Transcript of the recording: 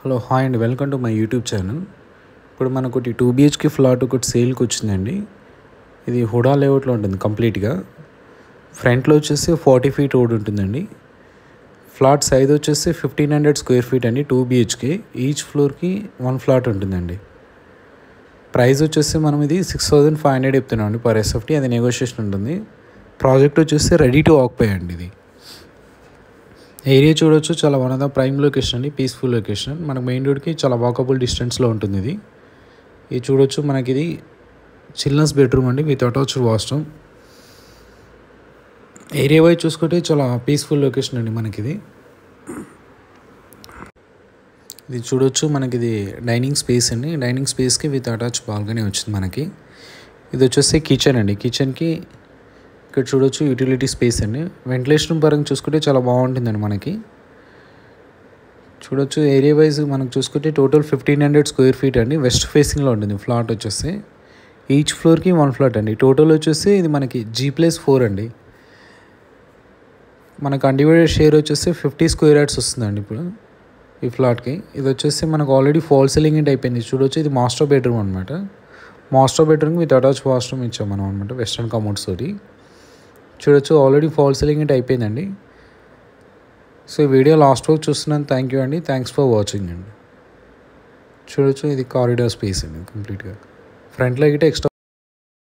Hello hi అండి, welcome to my YouTube channel. ఇప్పుడు మనకు 2 BHK ఫ్లాట్ ఒకటి సేల్కి వచ్చిందండి. ఇది హుడా లేఅవుట్లో ఉంటుంది కంప్లీట్గా. ఫ్రంట్లో వచ్చేసి 40 feet రోడ్ ఉంటుందండి. ఫ్లాట్ సైజ్ వచ్చేసి 1500 square feet అండి. 2 BHK, ఈచ్ ఫ్లోర్కి 1 ఫ్లాట్ ఉంటుందండి. ప్రైస్ వచ్చేసి మనం ఇది 6500 చెప్తున్నాం అండి పర్ SFT. అది నెగోషియేషన్ ఉంటుంది. ప్రాజెక్ట్ వచ్చేసి రెడీ టు ఆక్యుపై అండి. ఇది ఏరియా చూడొచ్చు, చాలా one of the prime location అండి, పీస్ఫుల్ లొకేషన్. మనకు మెయిన్ రోడ్కి చాలా వాకబుల్ డిస్టెన్స్లో ఉంటుంది. ఇది చూడొచ్చు, మనకి ఇది చిల్డ్రన్స్ బెడ్రూమ్ అండి with attached washroom. Area wise చూసుకుంటే చాలా పీస్ఫుల్ లొకేషన్ అండి మనకి ఇది చూడొచ్చు, మనకి ఇది డైనింగ్ స్పేస్ అండి. డైనింగ్ స్పేస్కి విత్ అటాచ్ బాల్కనీ వచ్చింది మనకి. ఇది వచ్చేసి కిచెన్ అండి. కిచెన్కి ఇక్కడ చూడొచ్చు యూటిలిటీ స్పేస్ అండి. వెంటిలేషన్ పరంగా చూసుకుంటే చాలా బాగుంటుందండి మనకి. చూడొచ్చు ఏరియా వైజ్ మనకు చూసుకుంటే టోటల్ 1500 square feet అండి. వెస్ట్ ఫేసింగ్లో ఉంటుంది ఫ్లాట్ వచ్చేసి. ఈచ్ ఫ్లోర్కి 1 ఫ్లాట్ అండి. టోటల్ వచ్చేసి ఇది మనకి G+4 అండి. మనకు అన్డివైడెడ్ షేర్ వచ్చేసి 50 square yards వస్తుందండి ఇప్పుడు ఈ ఫ్లాట్కి. ఇది వచ్చేసి మనకు ఆల్రెడీ ఫాల్ సీలింగ్ ఏంటి అయిపోయింది. చూడొచ్చు, ఇది మాస్టర్ బెడ్రూమ్ అనమాట. Master bedroom with attach washroom ఇచ్చాం మనం అనమాట, వెస్ట్రన్ కమోడ్స్ తోటి. చూడొచ్చు ఆల్రెడీ ఫాల్ సీలింగ్ ఏంటి అయిపోయిందండి. సో ఈ వీడియో లాస్ట్ వరకు చూస్తున్నాను. థ్యాంక్ యూ అండి, థ్యాంక్స్ ఫర్ వాచింగ్ అండి. చూడొచ్చు, ఇది కారిడార్ స్పేస్ అండి కంప్లీట్గా. ఫ్రంట్లో గిట్ట ఎక్స్ట్రా